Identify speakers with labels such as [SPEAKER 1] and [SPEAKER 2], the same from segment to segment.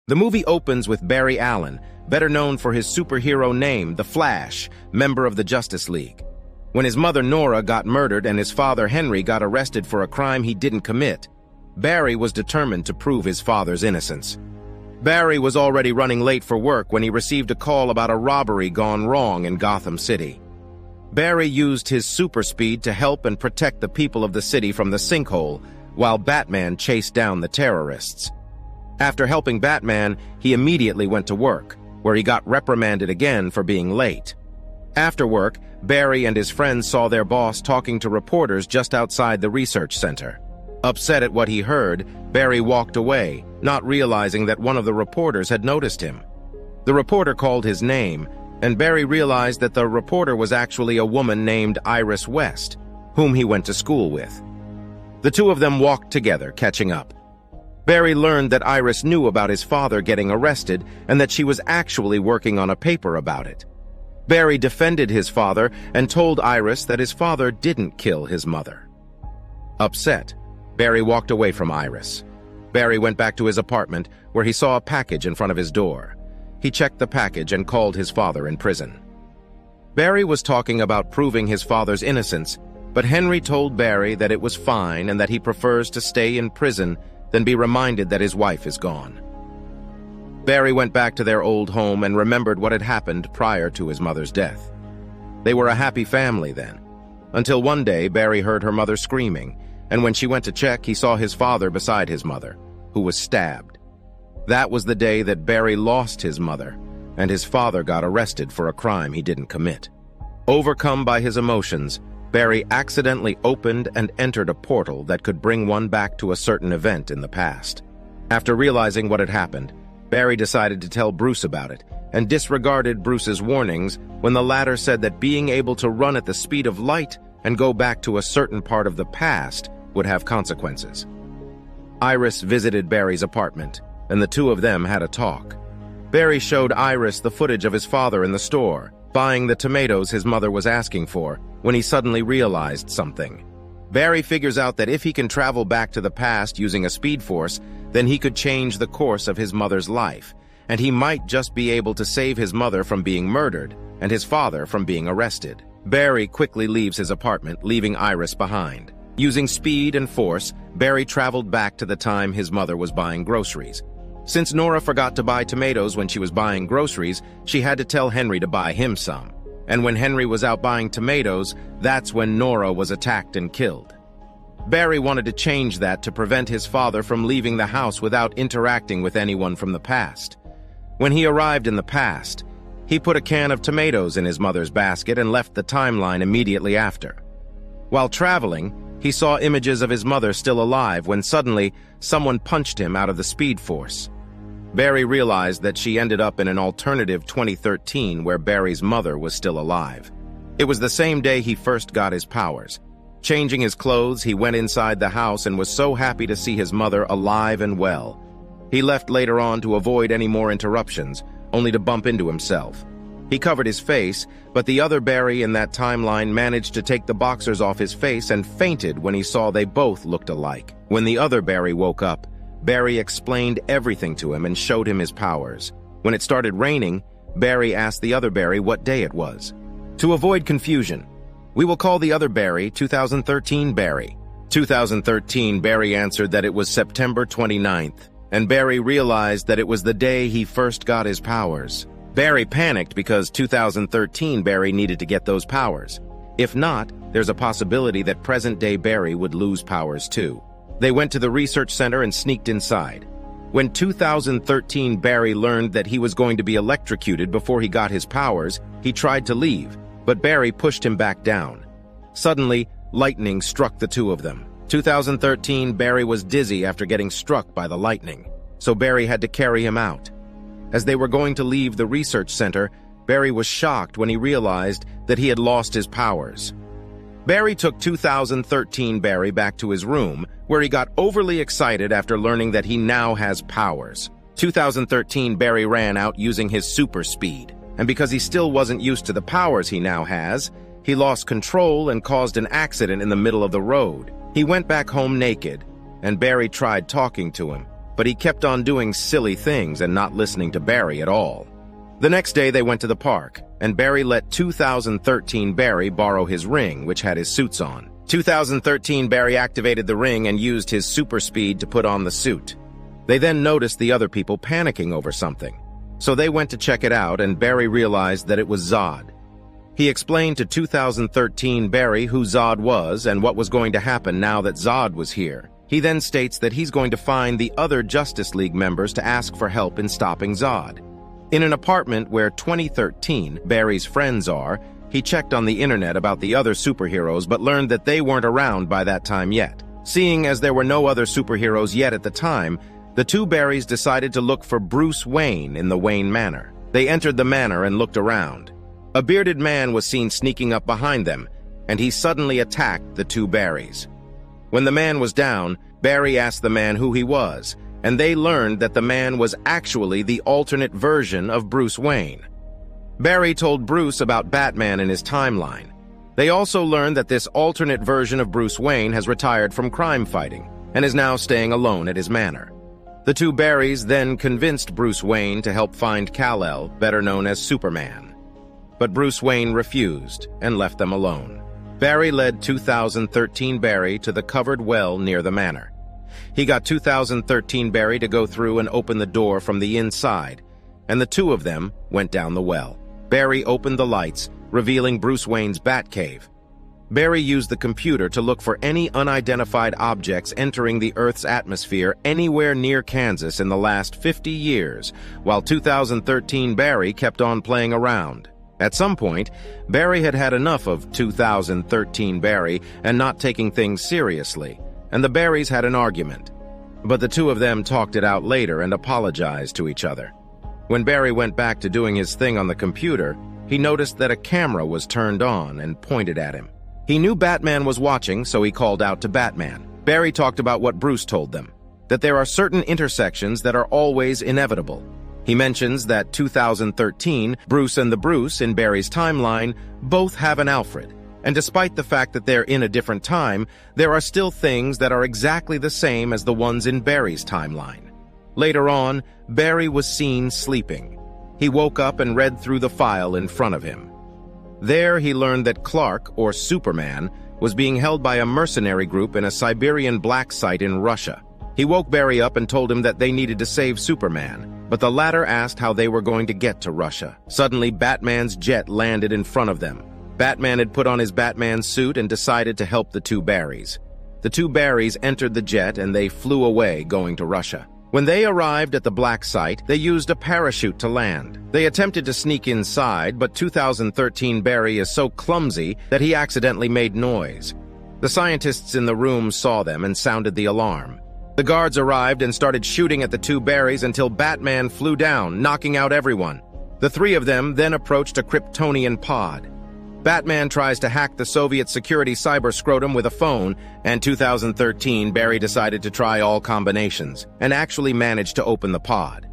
[SPEAKER 1] The movie opens with Barry Allen, better known for his superhero name, The Flash, member of the Justice League. When his mother Nora got murdered and his father Henry got arrested for a crime he didn't commit, Barry was determined to prove his father's innocence. Barry was already running late for work when he received a call about a robbery gone wrong in Gotham City. Barry used his super speed to help and protect the people of the city from the sinkhole, while Batman chased down the terrorists. After helping Batman, he immediately went to work, where he got reprimanded again for being late. After work, Barry and his friends saw their boss talking to reporters just outside the research center. Upset at what he heard, Barry walked away, not realizing that one of the reporters had noticed him. The reporter called his name, and Barry realized that the reporter was actually a woman named Iris West, whom he went to school with. The two of them walked together, catching up. Barry learned that Iris knew about his father getting arrested and that she was actually working on a paper about it. Barry defended his father and told Iris that his father didn't kill his mother. Upset, Barry walked away from Iris. Barry went back to his apartment, where he saw a package in front of his door. He checked the package and called his father in prison. Barry was talking about proving his father's innocence, but Henry told Barry that it was fine and that he prefers to stay in prison than be reminded that his wife is gone. Barry went back to their old home and remembered what had happened prior to his mother's death. They were a happy family then, until one day Barry heard her mother screaming, and when she went to check, he saw his father beside his mother, who was stabbed. That was the day that Barry lost his mother, and his father got arrested for a crime he didn't commit. Overcome by his emotions, Barry accidentally opened and entered a portal that could bring one back to a certain event in the past. After realizing what had happened, Barry decided to tell Bruce about it, and disregarded Bruce's warnings when the latter said that being able to run at the speed of light and go back to a certain part of the past would have consequences. Iris visited Barry's apartment, and the two of them had a talk. Barry showed Iris the footage of his father in the store, buying the tomatoes his mother was asking for, when he suddenly realized something. Barry figures out that if he can travel back to the past using a speed force, then he could change the course of his mother's life, and he might just be able to save his mother from being murdered and his father from being arrested. Barry quickly leaves his apartment, leaving Iris behind. Using speed and force, Barry traveled back to the time his mother was buying groceries. Since Nora forgot to buy tomatoes when she was buying groceries, she had to tell Henry to buy him some. And when Henry was out buying tomatoes, that's when Nora was attacked and killed. Barry wanted to change that to prevent his father from leaving the house without interacting with anyone from the past. When he arrived in the past, he put a can of tomatoes in his mother's basket and left the timeline immediately after. While traveling, he saw images of his mother still alive when suddenly someone punched him out of the speed force. Barry realized that she ended up in an alternative 2013 where Barry's mother was still alive. It was the same day he first got his powers. Changing his clothes, he went inside the house and was so happy to see his mother alive and well. He left later on to avoid any more interruptions, only to bump into himself. He covered his face, but the other Barry in that timeline managed to take the boxers off his face and fainted when he saw they both looked alike. When the other Barry woke up, Barry explained everything to him and showed him his powers. When it started raining, Barry asked the other Barry what day it was. To avoid confusion, we will call the other Barry 2013 Barry. 2013 Barry answered that it was September 29th, and Barry realized that it was the day he first got his powers. Barry panicked because 2013 Barry needed to get those powers. If not, there's a possibility that present-day Barry would lose powers too. They went to the research center and sneaked inside. When 2013 Barry learned that he was going to be electrocuted before he got his powers, he tried to leave, but Barry pushed him back down. Suddenly, lightning struck the two of them. 2013 Barry was dizzy after getting struck by the lightning, so Barry had to carry him out. As they were going to leave the research center, Barry was shocked when he realized that he had lost his powers. Barry took 2013 Barry back to his room, where he got overly excited after learning that he now has powers. 2013 Barry ran out using his super speed, and because he still wasn't used to the powers he now has, he lost control and caused an accident in the middle of the road. He went back home naked, and Barry tried talking to him, but he kept on doing silly things and not listening to Barry at all. The next day they went to the park, and Barry let 2013 Barry borrow his ring, which had his suits on. 2013 Barry activated the ring and used his super speed to put on the suit. They then noticed the other people panicking over something. So they went to check it out, and Barry realized that it was Zod. He explained to 2013 Barry who Zod was and what was going to happen now that Zod was here. He then states that he's going to find the other Justice League members to ask for help in stopping Zod. In an apartment where 2013 Barry's friends are, he checked on the internet about the other superheroes but learned that they weren't around by that time yet. Seeing as there were no other superheroes yet at the time, the two Barrys decided to look for Bruce Wayne in the Wayne Manor. They entered the manor and looked around. A bearded man was seen sneaking up behind them, and he suddenly attacked the two Barrys. When the man was down, Barry asked the man who he was, and they learned that the man was actually the alternate version of Bruce Wayne. Barry told Bruce about Batman in his timeline. They also learned that this alternate version of Bruce Wayne has retired from crime fighting and is now staying alone at his manor. The two Barrys then convinced Bruce Wayne to help find Kal-El, better known as Superman. But Bruce Wayne refused and left them alone. Barry led 2013 Barry to the covered well near the manor. He got 2013 Barry to go through and open the door from the inside, and the two of them went down the well. Barry opened the lights, revealing Bruce Wayne's Batcave. Barry used the computer to look for any unidentified objects entering the Earth's atmosphere anywhere near Kansas in the last 50 years, while 2013 Barry kept on playing around. At some point, Barry had had enough of 2013 Barry and not taking things seriously, and the Barrys had an argument. But the two of them talked it out later and apologized to each other. When Barry went back to doing his thing on the computer, he noticed that a camera was turned on and pointed at him. He knew Batman was watching, so he called out to Batman. Barry talked about what Bruce told them, that there are certain intersections that are always inevitable. He mentions that 2013, Bruce and the Bruce in Barry's timeline both have an Alfred, and despite the fact that they're in a different time, there are still things that are exactly the same as the ones in Barry's timeline. Later on, Barry was seen sleeping. He woke up and read through the file in front of him. There he learned that Clark, or Superman, was being held by a mercenary group in a Siberian black site in Russia. He woke Barry up and told him that they needed to save Superman, but the latter asked how they were going to get to Russia. Suddenly, Batman's jet landed in front of them. Batman had put on his Batman suit and decided to help the two Barrys. The two Barrys entered the jet and they flew away, going to Russia. When they arrived at the black site, they used a parachute to land. They attempted to sneak inside, but 2013 Barry is so clumsy that he accidentally made noise. The scientists in the room saw them and sounded the alarm. The guards arrived and started shooting at the two Barrys until Batman flew down, knocking out everyone. The three of them then approached a Kryptonian pod. Batman tries to hack the Soviet security cyber scrotum with a phone, and 2013 Barry decided to try all combinations and actually managed to open the pod.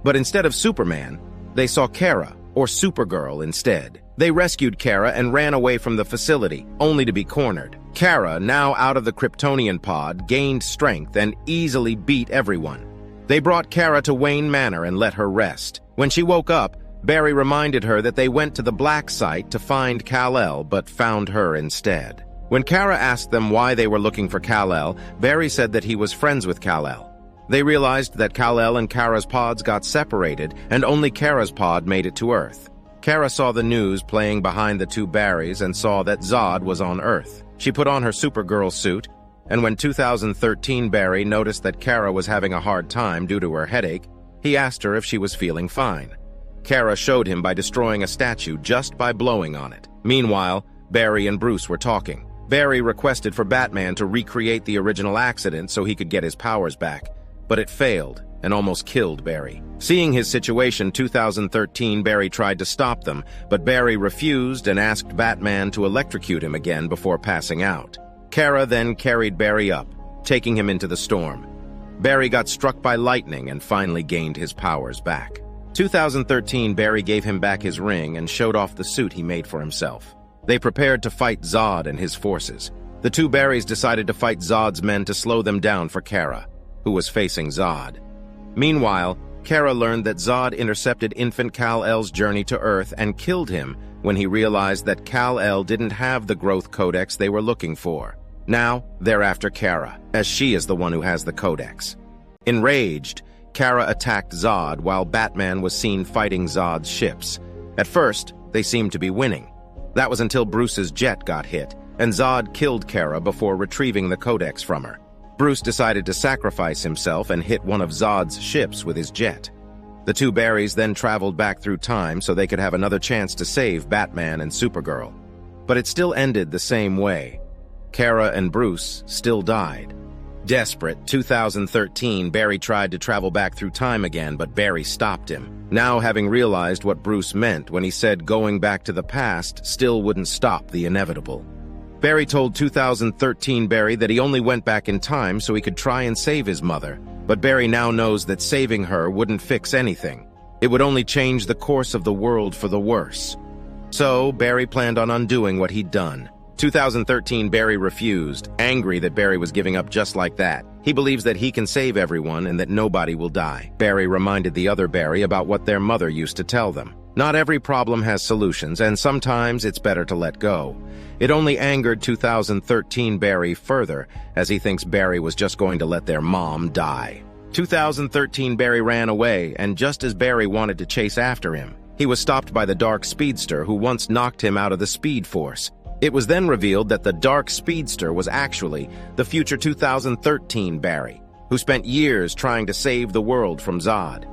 [SPEAKER 1] But instead of Superman, they saw Kara, or Supergirl, instead. They rescued Kara and ran away from the facility, only to be cornered. Kara, now out of the Kryptonian pod, gained strength and easily beat everyone. They brought Kara to Wayne Manor and let her rest. When she woke up, Barry reminded her that they went to the black site to find Kal-El, but found her instead. When Kara asked them why they were looking for Kal-El, Barry said that he was friends with Kal-El. They realized that Kal-El and Kara's pods got separated, and only Kara's pod made it to Earth. Kara saw the news playing behind the two Barrys and saw that Zod was on Earth. She put on her Supergirl suit, and when 2013 Barry noticed that Kara was having a hard time due to her headache, he asked her if she was feeling fine. Kara showed him by destroying a statue just by blowing on it. Meanwhile, Barry and Bruce were talking. Barry requested for Batman to recreate the original accident so he could get his powers back, but it failed and almost killed Barry. Seeing his situation, 2013 Barry tried to stop them, but Barry refused and asked Batman to electrocute him again before passing out. Kara then carried Barry up, taking him into the storm. Barry got struck by lightning and finally gained his powers back. 2013 Barry gave him back his ring and showed off the suit he made for himself. They prepared to fight Zod and his forces. The two Barrys decided to fight Zod's men to slow them down for Kara, who was facing Zod. Meanwhile, Kara learned that Zod intercepted infant Kal-El's journey to Earth and killed him when he realized that Kal-El didn't have the growth codex they were looking for. Now, they're after Kara, as she is the one who has the codex. Enraged, Kara attacked Zod while Batman was seen fighting Zod's ships. At first, they seemed to be winning. That was until Bruce's jet got hit, and Zod killed Kara before retrieving the codex from her. Bruce decided to sacrifice himself and hit one of Zod's ships with his jet. The two Barrys then traveled back through time so they could have another chance to save Batman and Supergirl. But it still ended the same way. Kara and Bruce still died. Desperate, 2013, Barry tried to travel back through time again, but Barry stopped him, now having realized what Bruce meant when he said going back to the past still wouldn't stop the inevitable. Barry told 2013 Barry that he only went back in time so he could try and save his mother, but Barry now knows that saving her wouldn't fix anything. It would only change the course of the world for the worse. So, Barry planned on undoing what he'd done. 2013 Barry refused, angry that Barry was giving up just like that. He believes that he can save everyone and that nobody will die. Barry reminded the other Barry about what their mother used to tell them. Not every problem has solutions, and sometimes it's better to let go. It only angered 2013 Barry further, as he thinks Barry was just going to let their mom die. 2013 Barry ran away, and just as Barry wanted to chase after him, he was stopped by the Dark Speedster who once knocked him out of the Speed Force. It was then revealed that the Dark Speedster was actually the future 2013 Barry, who spent years trying to save the world from Zod.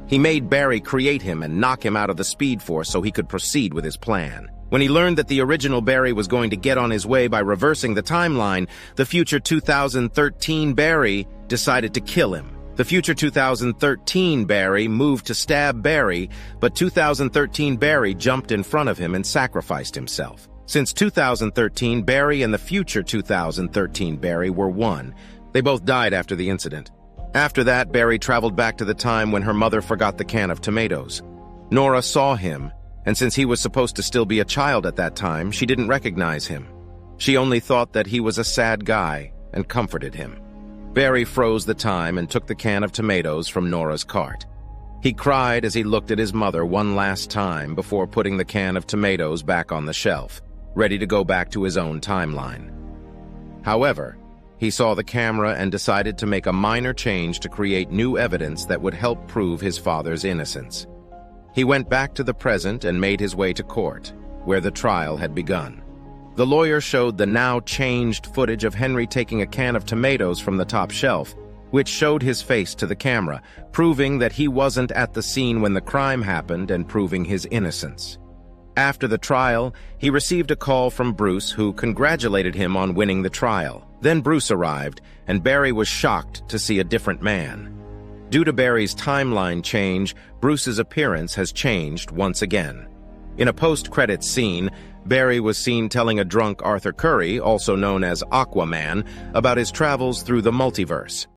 [SPEAKER 1] He made Barry create him and knock him out of the Speed Force so he could proceed with his plan. When he learned that the original Barry was going to get on his way by reversing the timeline, the future 2013 Barry decided to kill him. The future 2013 Barry moved to stab Barry, but 2013 Barry jumped in front of him and sacrificed himself. Since 2013, Barry and the future 2013 Barry were one. They both died after the incident. After that, Barry traveled back to the time when her mother forgot the can of tomatoes. Nora saw him, and since he was supposed to still be a child at that time, she didn't recognize him. She only thought that he was a sad guy and comforted him. Barry froze the time and took the can of tomatoes from Nora's cart. He cried as he looked at his mother one last time before putting the can of tomatoes back on the shelf, ready to go back to his own timeline. However, he saw the camera and decided to make a minor change to create new evidence that would help prove his father's innocence. He went back to the present and made his way to court, where the trial had begun. The lawyer showed the now changed footage of Henry taking a can of tomatoes from the top shelf, which showed his face to the camera, proving that he wasn't at the scene when the crime happened and proving his innocence. After the trial, he received a call from Bruce, who congratulated him on winning the trial. Then Bruce arrived, and Barry was shocked to see a different man. Due to Barry's timeline change, Bruce's appearance has changed once again. In a post-credits scene, Barry was seen telling a drunk Arthur Curry, also known as Aquaman, about his travels through the multiverse.